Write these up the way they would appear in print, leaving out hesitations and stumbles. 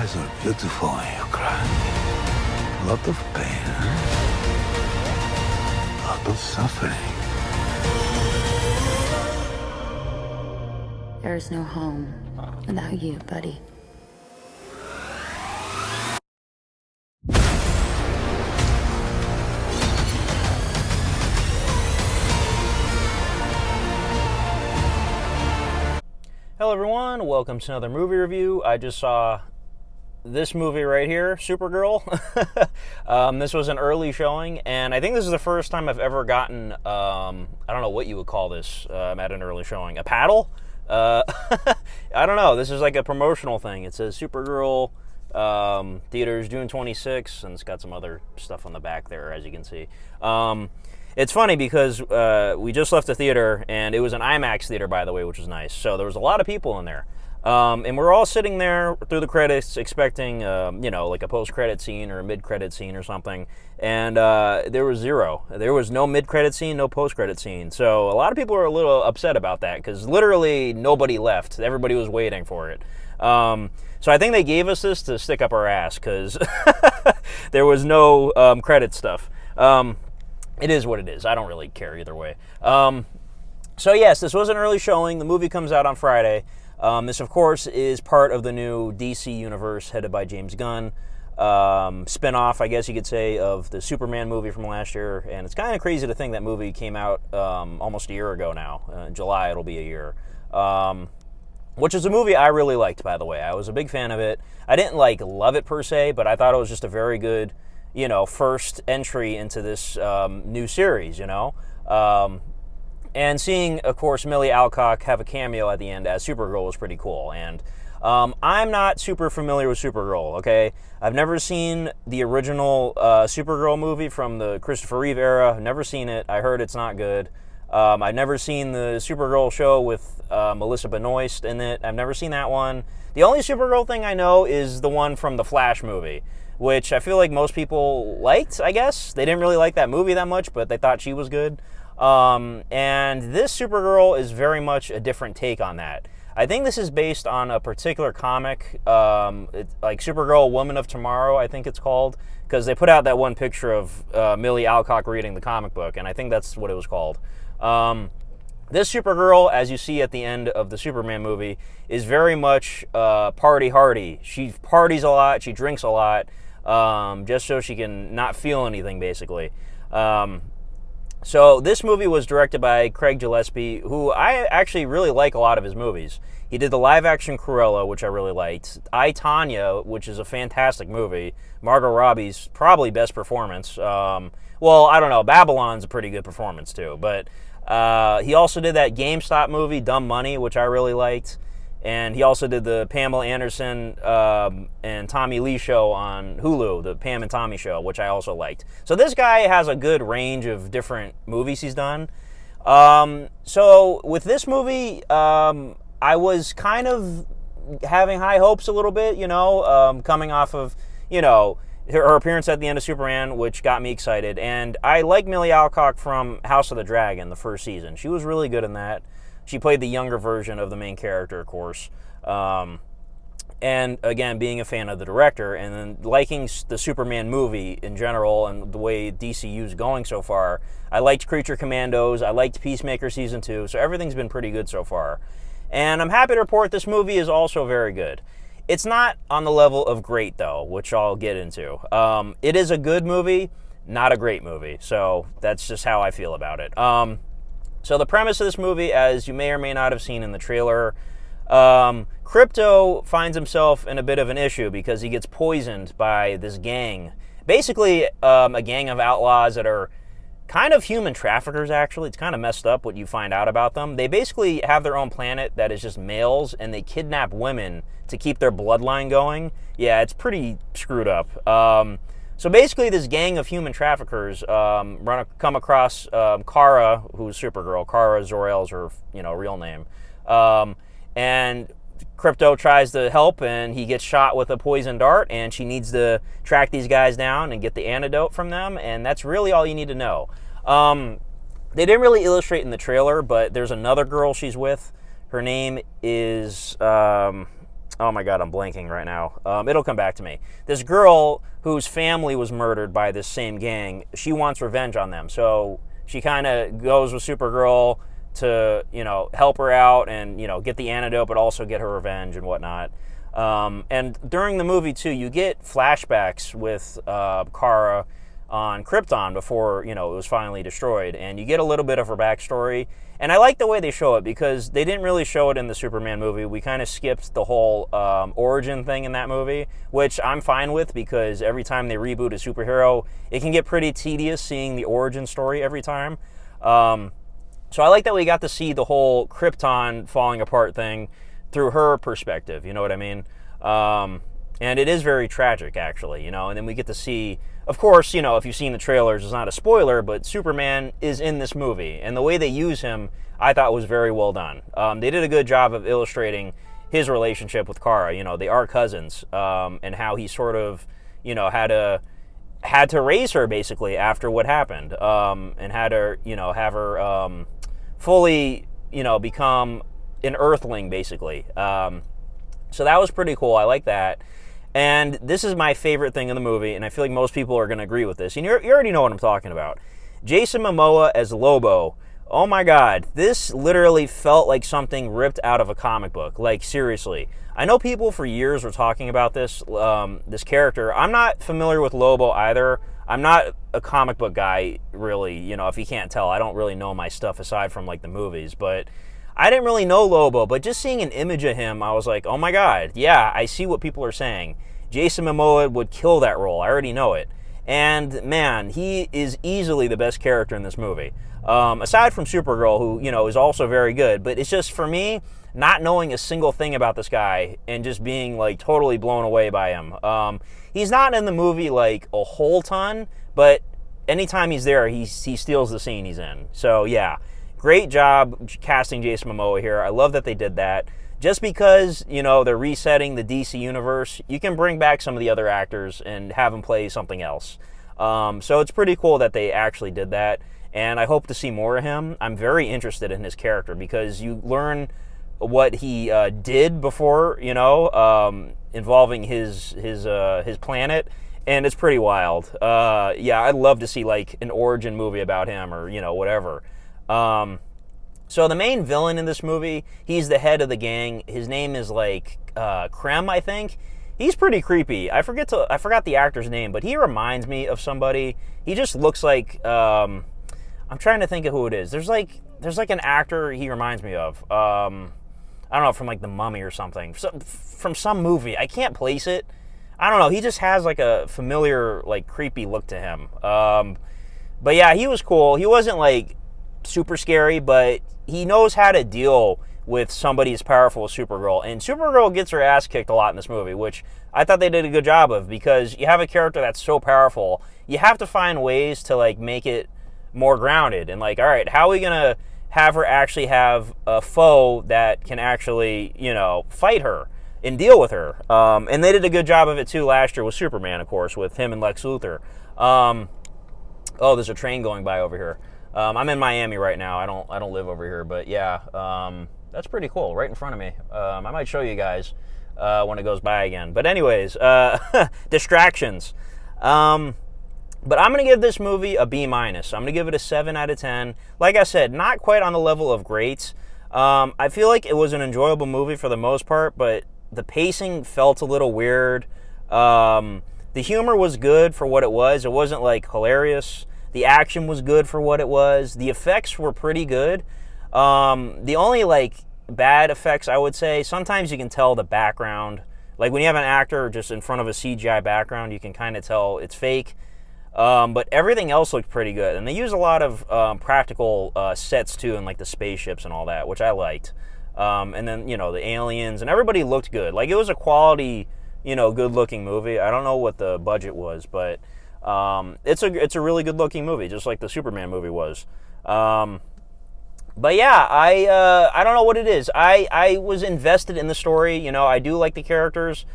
eyes are beautiful when you cry. A lot of pain, huh? A lot of suffering. There's no home without you, buddy. Hello everyone, welcome to another movie review. I just saw this movie right here, Supergirl. This was an early showing, and I think this is the first time I've ever gotten, I don't know what you would call this at an early showing, a paddle? I don't know, this is like a promotional thing. It says Supergirl, theaters June 26th, and it's got some other stuff on the back there, as you can see. It's funny because we just left the theater, and it was an IMAX theater, by the way, which was nice. So there was a lot of people in there. And we're all sitting there through the credits expecting, like a post-credit scene or a mid-credit scene or something. And there was zero. There was no mid-credit scene, no post-credit scene. So a lot of people are a little upset about that because literally nobody left. Everybody was waiting for it. So I think they gave us this to stick up our ass because there was no credit stuff. It is what it is. I don't really care either way. So yes, this was an early showing. The movie comes out on Friday. This, of course, is part of the new DC universe headed by James Gunn. Spin-off, I guess you could say, of the Superman movie from last year. And it's kind of crazy to think that movie came out almost a year ago now. In July, it'll be a year. Which is a movie I really liked, by the way. I was a big fan of it. I didn't, love it per se, but I thought it was just a very good, first entry into this new series, And seeing, of course, Millie Alcock have a cameo at the end as Supergirl was pretty cool. And I'm not super familiar with Supergirl, okay? I've never seen the original Supergirl movie from the Christopher Reeve era. I've never seen it. I heard it's not good. I've never seen the Supergirl show with Melissa Benoist in it. I've never seen that one. The only Supergirl thing I know is the one from the Flash movie, which I feel like most people liked, I guess. They didn't really like that movie that much, but they thought she was good. And this Supergirl is very much a different take on that. I think this is based on a particular comic, like Supergirl Woman of Tomorrow, I think it's called, because they put out that one picture of Millie Alcock reading the comic book, and I think that's what it was called. This Supergirl, as you see at the end of the Superman movie, is very much party hardy. She parties a lot, she drinks a lot, just so she can not feel anything, basically. So this movie was directed by Craig Gillespie, who I actually really like a lot of his movies. He did the live-action Cruella, which I really liked. I, Tonya, which is a fantastic movie. Margot Robbie's probably best performance. Well, I don't know. Babylon's a pretty good performance, too. But he also did that GameStop movie, Dumb Money, which I really liked. And he also did the Pamela Anderson and Tommy Lee show on Hulu, the Pam and Tommy show, which I also liked. So this guy has a good range of different movies he's done. So with this movie, I was kind of having high hopes a little bit, coming off of, her appearance at the end of Superman, which got me excited. And I like Millie Alcock from House of the Dragon, the first season. She was really good in that. She played the younger version of the main character, of course. And again, being a fan of the director and then liking the Superman movie in general and the way DCU's going so far. I liked Creature Commandos. I liked Peacemaker Season 2. So everything's been pretty good so far. And I'm happy to report this movie is also very good. It's not on the level of great, though, which I'll get into. It is a good movie, not a great movie. So that's just how I feel about it. So the premise of this movie, as you may or may not have seen in the trailer, Crypto finds himself in a bit of an issue because he gets poisoned by this gang. Basically, a gang of outlaws that are kind of human traffickers, actually. It's kind of messed up what you find out about them. They basically have their own planet that is just males, and they kidnap women to keep their bloodline going. Yeah, it's pretty screwed up. So basically, this gang of human traffickers come across Kara, who's Supergirl. Kara Zor-El's her real name. And Crypto tries to help, and he gets shot with a poison dart, and she needs to track these guys down and get the antidote from them, and that's really all you need to know. They didn't really illustrate in the trailer, but there's another girl she's with. Her name is... oh my god, I'm blanking right now. It'll come back to me. This girl whose family was murdered by this same gang, she wants revenge on them. So she kind of goes with Supergirl to, help her out and, get the antidote, but also get her revenge and whatnot. And during the movie, too, you get flashbacks with Kara on Krypton before, it was finally destroyed. And you get a little bit of her backstory. And I like the way they show it because they didn't really show it in the Superman movie. We kind of skipped the whole origin thing in that movie, which I'm fine with because every time they reboot a superhero, it can get pretty tedious seeing the origin story every time. So I like that we got to see the whole Krypton falling apart thing through her perspective, you know what I mean? And it is very tragic, actually, and then we get to see, of course, if you've seen the trailers, it's not a spoiler, but Superman is in this movie, and the way they use him, I thought was very well done. They did a good job of illustrating his relationship with Kara, they are cousins, and how he sort of, had to raise her, basically, after what happened, and had to, have her fully, become an Earthling, basically. So that was pretty cool. I like that. And this is my favorite thing in the movie, and I feel like most people are going to agree with this. And you already know what I'm talking about. Jason Momoa as Lobo. Oh my god, this literally felt like something ripped out of a comic book. Like, seriously. I know people for years were talking about this character. I'm not familiar with Lobo either. I'm not a comic book guy, really. If you can't tell, I don't really know my stuff aside from, like, the movies. But I didn't really know Lobo, but just seeing an image of him, I was like, oh my god, yeah, I see what people are saying. Jason Momoa would kill that role. I already know it. And, man, he is easily the best character in this movie. Aside from Supergirl, who, is also very good. But it's just, for me, not knowing a single thing about this guy and just being, like, totally blown away by him. He's not in the movie, like, a whole ton, but anytime he's there, he steals the scene he's in. So, yeah. Great job casting Jason Momoa here. I love that they did that. Just because, they're resetting the DC universe, you can bring back some of the other actors and have them play something else. So it's pretty cool that they actually did that, and I hope to see more of him. I'm very interested in his character because you learn what he did before, involving his planet, and it's pretty wild. Yeah, I'd love to see, like, an origin movie about him or, whatever. So the main villain in this movie, he's the head of the gang. His name is, like, Krem, I think. He's pretty creepy. I forgot the actor's name, but he reminds me of somebody. He just looks like, I'm trying to think of who it is. There's like an actor he reminds me of. I don't know, from, like, The Mummy or something. From some movie. I can't place it. I don't know. He just has, like, a familiar, like, creepy look to him. But yeah, he was cool. He wasn't, like, super scary, but he knows how to deal with somebody as powerful as Supergirl. And Supergirl gets her ass kicked a lot in this movie, which I thought they did a good job of, because you have a character that's so powerful, you have to find ways to, like, make it more grounded. And, like, all right, how are we going to have her actually have a foe that can actually, fight her and deal with her? And they did a good job of it, too, last year with Superman, of course, with him and Lex Luthor. Oh, there's a train going by over here. I'm in Miami right now. I don't live over here, but yeah, that's pretty cool. Right in front of me. I might show you guys when it goes by again. But anyways, distractions. But I'm gonna give this movie a B-. I'm gonna give it a 7 out of 10. Like I said, not quite on the level of great. I feel like it was an enjoyable movie for the most part, but the pacing felt a little weird. The humor was good for what it was. It wasn't, like, hilarious. The action was good for what it was. The effects were pretty good. The only, like, bad effects, I would say, sometimes you can tell the background. Like, when you have an actor just in front of a CGI background, you can kind of tell it's fake. But everything else looked pretty good. And they used a lot of practical sets, too, and, like, the spaceships and all that, which I liked. And then, the aliens, and everybody looked good. Like, it was a quality, good-looking movie. I don't know what the budget was, but it's a really good-looking movie, just like the Superman movie was. But yeah, I don't know what it is. I was invested in the story. I do like the characters,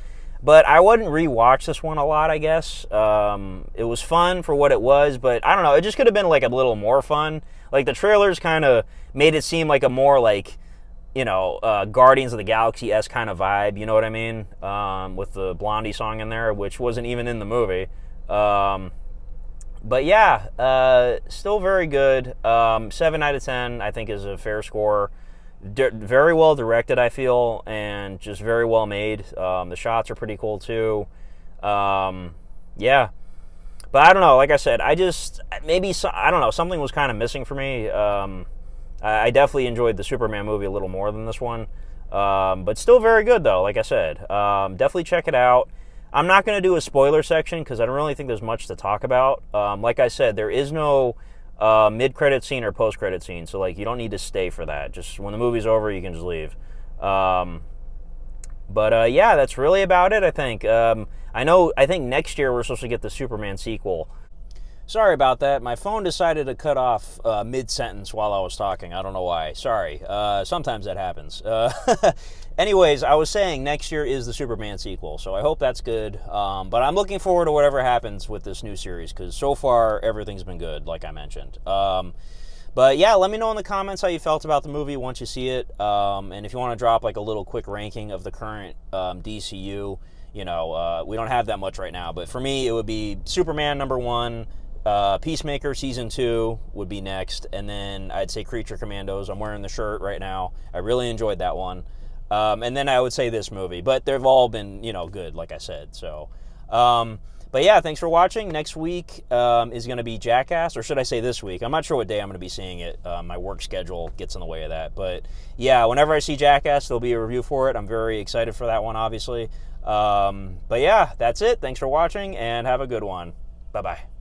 but I wouldn't rewatch this one a lot, I guess. It was fun for what it was, but I don't know. It just could have been, like, a little more fun. Like, the trailers kind of made it seem like a more, like, Guardians of the Galaxy-esque kind of vibe, you know what I mean? With the Blondie song in there, which wasn't even in the movie. But yeah, still very good. 7 out of 10, I think, is a fair score. Very well directed, I feel, and just very well made. The shots are pretty cool, too. Yeah. But I don't know, like I said, I don't know, something was kind of missing for me. I definitely enjoyed the Superman movie a little more than this one. But still very good, though, like I said. Definitely check it out. I'm not going to do a spoiler section because I don't really think there's much to talk about. Like I said, there is no mid-credit scene or post-credit scene, so like you don't need to stay for that. Just when the movie's over, you can just leave. But yeah, that's really about it, I think. I think next year we're supposed to get the Superman sequel. Sorry about that. My phone decided to cut off mid-sentence while I was talking. I don't know why. Sorry. Sometimes that happens. Anyways, I was saying next year is the Superman sequel, so I hope that's good. But I'm looking forward to whatever happens with this new series, because so far everything's been good, like I mentioned. But yeah, let me know in the comments how you felt about the movie once you see it. And if you want to drop like a little quick ranking of the current DCU, we don't have that much right now. But for me, it would be Superman #1, Peacemaker Season 2 would be next, and then I'd say Creature Commandos. I'm wearing the shirt right now. I really enjoyed that one. And then I would say this movie. But they've all been, good, like I said. So, but yeah, thanks for watching. Next week is going to be Jackass, or should I say this week? I'm not sure what day I'm going to be seeing it. My work schedule gets in the way of that. But yeah, whenever I see Jackass, there'll be a review for it. I'm very excited for that one, obviously. But yeah, that's it. Thanks for watching, and have a good one. Bye-bye.